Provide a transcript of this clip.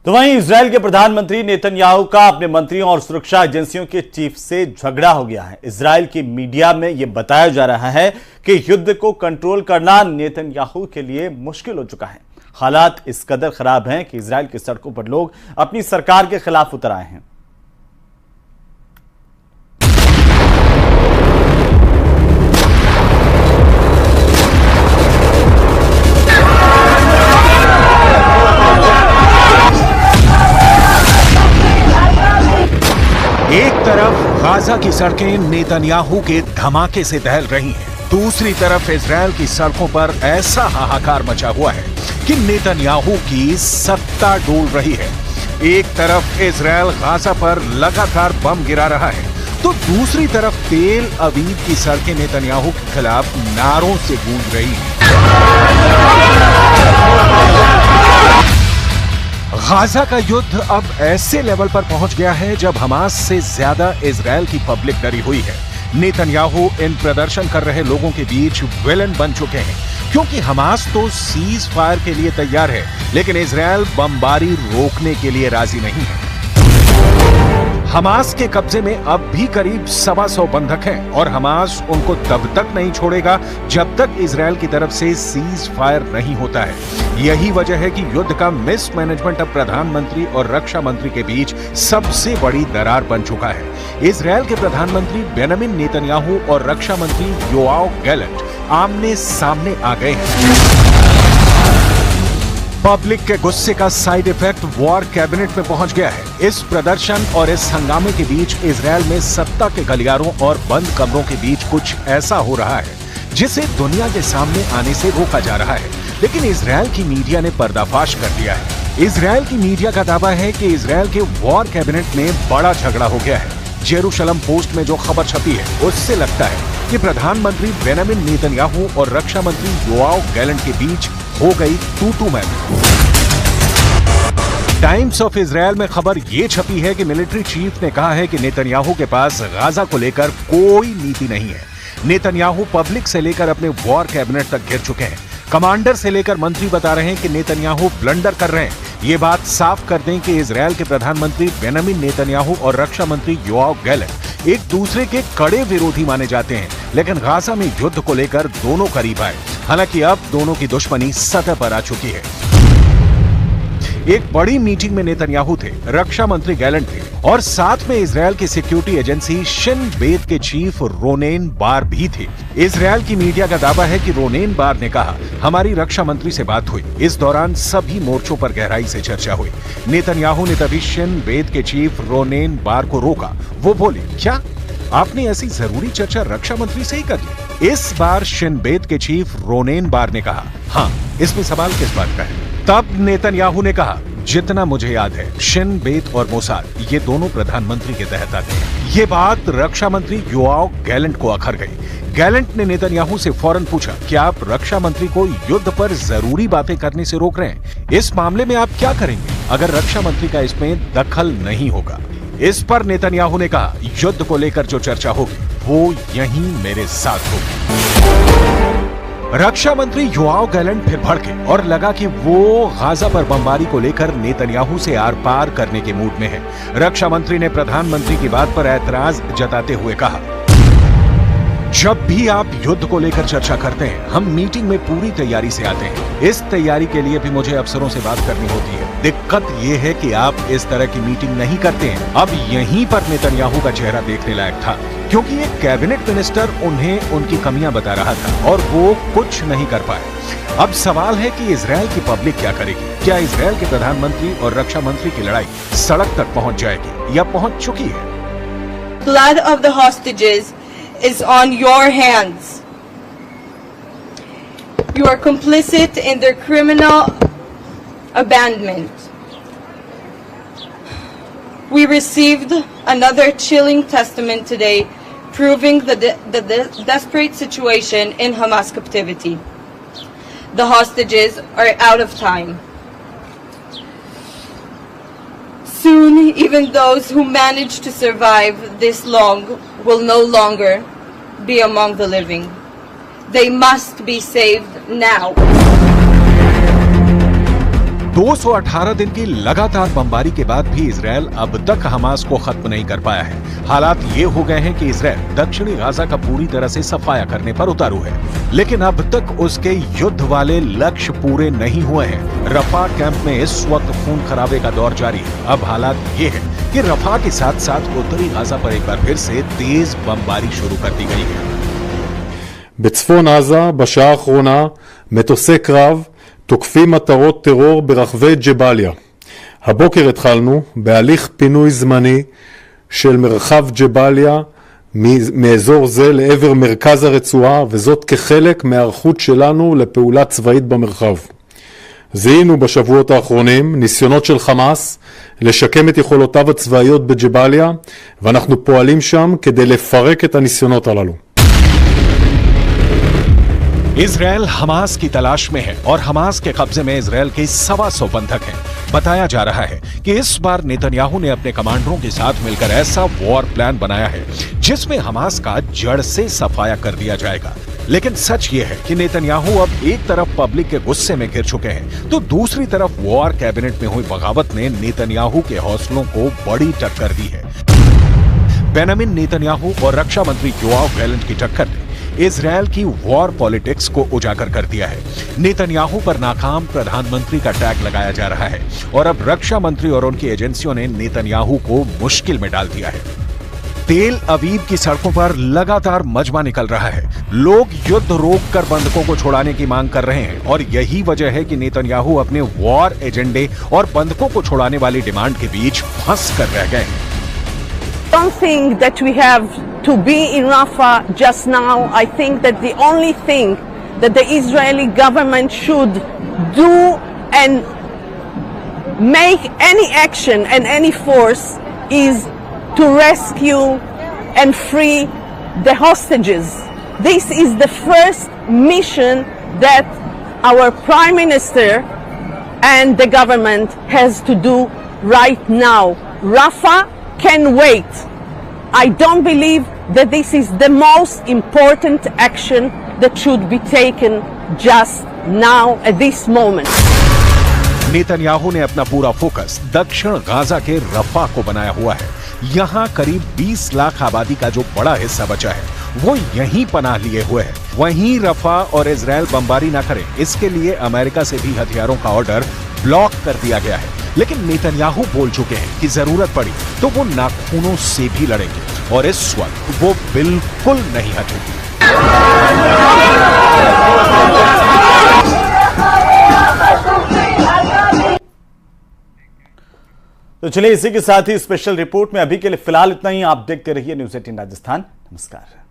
तो वहीं इजराइल के प्रधानमंत्री नेतन्याहू का अपने मंत्रियों और सुरक्षा एजेंसियों के चीफ से झगड़ा हो गया है। इजराइल की मीडिया में यह बताया जा रहा है कि युद्ध को कंट्रोल करना नेतन्याहू के लिए मुश्किल हो चुका है। हालात इस कदर खराब हैं कि इजराइल की सड़कों पर लोग अपनी सरकार के खिलाफ उतर आए हैं। एक तरफ गाजा की सड़कें नेतन्याहू के धमाके से दहल रही हैं, दूसरी तरफ इजराइल की सड़कों पर ऐसा हाहाकार मचा हुआ है कि नेतन्याहू की सत्ता डोल रही है। एक तरफ इजराइल गाजा पर लगातार बम गिरा रहा है, तो दूसरी तरफ तेल अवीव की सड़कें नेतन्याहू के खिलाफ नारों से गूंज रही हैं। गाजा का युद्ध अब ऐसे लेवल पर पहुंच गया है जब हमास से ज्यादा इजराइल की पब्लिक डरी हुई है। नेतन्याहू इन प्रदर्शन कर रहे लोगों के बीच विलन बन चुके हैं, क्योंकि हमास तो सीज फायर के लिए तैयार है, लेकिन इजराइल बमबारी रोकने के लिए राजी नहीं है। हमास के कब्जे में अब भी करीब 125 बंधक हैं और हमास उनको तब तक नहीं छोड़ेगा जब तक इजराइल की तरफ से सीज फायर नहीं होता है। यही वजह है कि युद्ध का मिसमैनेजमेंट अब प्रधानमंत्री और रक्षा मंत्री के बीच सबसे बड़ी दरार बन चुका है। इजराइल के प्रधानमंत्री बेंजामिन नेतन्याहू और रक्षा मंत्री योआव गैलेंट आमने सामने आ गए हैं। पब्लिक के गुस्से का साइड इफेक्ट वॉर कैबिनेट में पहुंच गया है। इस प्रदर्शन और इस हंगामे के बीच इजराइल में सत्ता के गलियारों और बंद कमरों के बीच कुछ ऐसा हो रहा है जिसे दुनिया के सामने आने से रोका जा रहा है, लेकिन इजराइल की मीडिया ने पर्दाफाश कर दिया है। इजराइल की मीडिया का दावा है कि इजराइल के वॉर कैबिनेट में बड़ा झगड़ा हो गया है। जेरूशलम पोस्ट में जो खबर छपी है उससे लगता है कि प्रधानमंत्री बेंजामिन नेतन्याहू और रक्षा मंत्री योआव गैलेंट के बीच हो गई तू-तू मैं-मैं। टाइम्स ऑफ इजराइल में खबर ये छपी है कि मिलिट्री चीफ ने कहा है कि नेतन्याहू के पास गाजा को लेकर कोई नीति नहीं है। नेतन्याहू पब्लिक से लेकर अपने वॉर कैबिनेट तक घिर चुके हैं। कमांडर से लेकर मंत्री बता रहे हैं कि नेतन्याहू ब्लंडर कर रहे हैं। ये बात साफ कर दें कि इजराइल के प्रधानमंत्री बेंजामिन नेतन्याहू और रक्षा मंत्री योआव गैलेंट एक दूसरे के कड़े विरोधी माने जाते हैं, लेकिन गाजा में युद्ध को लेकर दोनों करीब आए। हालांकि अब दोनों की दुश्मनी सतह पर आ चुकी है। एक बड़ी मीटिंग में नेतन्याहू थे, रक्षा मंत्री गैलेंट थे और साथ में इजराइल की सिक्योरिटी एजेंसी शिन बेत के चीफ रोनेन बार भी थे। इजराइल की मीडिया का दावा है कि रोनेन बार ने कहा, हमारी रक्षा मंत्री से बात हुई। इस दौरान सभी मोर्चों पर गहराई से चर्चा हुई। नेतन्याहू ने तभी शिन बेत के चीफ रोनेन बार को रोका। वो बोले, क्या आपने ऐसी जरूरी चर्चा रक्षा मंत्री से ही कर ली? इस बार शिन बेत के चीफ रोनेन बार ने कहा, हाँ, इसमें सवाल किस बात का है? तब नेतन्याहू ने कहा, जितना मुझे याद है शिन बेत और मोसाद ये दोनों प्रधानमंत्री के तहत आते हैं। ये बात रक्षा मंत्री योआव गैलेंट को अखर गई। गैलेंट ने नेतन्याहू से फौरन पूछा, क्या आप रक्षा मंत्री को युद्ध पर जरूरी बातें करने से रोक रहे हैं? इस मामले में आप क्या करेंगे अगर रक्षा मंत्री का इसमें दखल नहीं होगा? इस पर नेतन्याहू ने कहा, युद्ध को लेकर जो चर्चा होगी वो यहीं मेरे साथ होगी। रक्षा मंत्री योआव गैलेंट फिर भड़के और लगा कि वो गाजा पर बमबारी को लेकर नेतन्याहू से आर पार करने के मूड में है। रक्षा मंत्री ने प्रधानमंत्री की बात पर ऐतराज जताते हुए कहा, जब भी आप युद्ध को लेकर चर्चा करते हैं, हम मीटिंग में पूरी तैयारी से आते हैं। इस तैयारी के लिए भी मुझे अफसरों से बात करनी होती है। दिक्कत यह है कि आप इस तरह की मीटिंग नहीं करते हैं। अब यहीं पर नेतन्याहू का चेहरा देखने लायक था, क्योंकि एक कैबिनेट मिनिस्टर उन्हें उनकी कमियां बता रहा था और वो कुछ नहीं कर पाए। अब सवाल है कि इजराइल की पब्लिक क्या करेगी? क्या इजराइल के प्रधानमंत्री और रक्षा मंत्री की लड़ाई सड़क तक पहुंच जाएगी या पहुंच चुकी है? Blood of the hostages is on your hands. You are complicit in their criminal abandonment. We received another chilling testament today proving the desperate situation in Hamas captivity. The hostages are out of time. Soon, even those who managed to survive this long will no longer be among the living. They must be saved now. 218 दिन की लगातार बमबारी के बाद भी Israel अब तक Hamas को खत्म नहीं कर पाया है। हालात ये हो गए हैं कि इजरायल दक्षिणी गाजा का पूरी तरह से सफाया करने पर उतारू है, लेकिन अब तक उसके युद्ध वाले लक्ष्य पूरे नहीं हुए हैं। रफा कैंप में इस वक्त खून खराबे का दौर जारी है। अब हालात ये है कि रफा के साथ साथ उत्तरी गाजा पर एक बार फिर से तेज बमबारी शुरू कर दी गई है। בצפון עזה בשעה האחרונה מטוסי קרב תוקפים מטרות טרור ברחבי ג'באליה. הבוקר התחלנו בהליך פינוי זמני של מרחב ג'באליה מאזור זה לעבר מרכז הרצועה, וזאת כחלק מהערכות שלנו לפעולה צבאית במרחב. זיהינו בשבועות האחרונים ניסיונות של חמאס לשקם את יכולותיו הצבאיות בג'באליה, ואנחנו פועלים שם כדי לפרק את הניסיונות הללו. इजरायल हमास की तलाश में है और हमास के कब्जे में इजरायल के 125 बंधक हैं। बताया जा रहा है कि इस बार नेतन्याहू ने अपने कमांडरों के साथ मिलकर ऐसा वॉर प्लान बनाया है जिसमें हमास का जड़ से सफाया कर दिया जाएगा। लेकिन सच ये है कि नेतन्याहू अब एक तरफ पब्लिक के गुस्से में गिर चुके हैं, तो दूसरी तरफ वॉर कैबिनेट में हुई बगावत ने नेतन्याहू के हौसलों को बड़ी टक्कर दी है। बेंजामिन नेतन्याहू और रक्षा मंत्री योआव गैलेंट की टक्कर ने इजरायल की वॉर पॉलिटिक्स को उजागर कर दिया है। नेतन्याहू पर नाकाम प्रधानमंत्री का टैग लगाया जा रहा है और अब रक्षा मंत्री और उनकी एजेंसियों ने नेतन्याहू को मुश्किल में डाल दिया है। तेल अवीव की सड़कों पर लगातार मजमा निकल रहा है। लोग युद्ध रोककर बंधकों को छुड़ाने की मांग कर रहे हैं और यही वजह है कि नेतन्याहू अपने वॉर एजेंडे और बंधकों को छुड़ाने वाली डिमांड के बीच फंस कर रह गए हैं। I don't think that we have to be in Rafah just now. I think that the only thing that the Israeli government should do and make any action and any force is to rescue and free the hostages. This is the first mission that our Prime Minister and the government has to do right now. Rafah can wait. I don't believe that this is the most important action that should be taken just now at this moment. Netanyahu ने अपना पूरा focus दक्षिण Gaza के रफा को बनाया हुआ है। यहाँ करीब 20 लाख आबादी का जो बड़ा हिस्सा बचा है वो यहीं पनाह लिए हुए है। वहीं रफा और इजरायल बमबारी ना करे, इसके लिए अमेरिका से भी हथियारों का ऑर्डर ब्लॉक कर दिया गया है। लेकिन नेतन्याहू बोल चुके हैं कि जरूरत पड़ी तो वो नाखूनों से भी लड़ेंगे और इस वक्त वो बिल्कुल नहीं हटेंगे। तो चलिए इसी के साथ ही स्पेशल रिपोर्ट में अभी के लिए फिलहाल इतना ही। आप देखते रहिए न्यूज़ 18 राजस्थान। नमस्कार।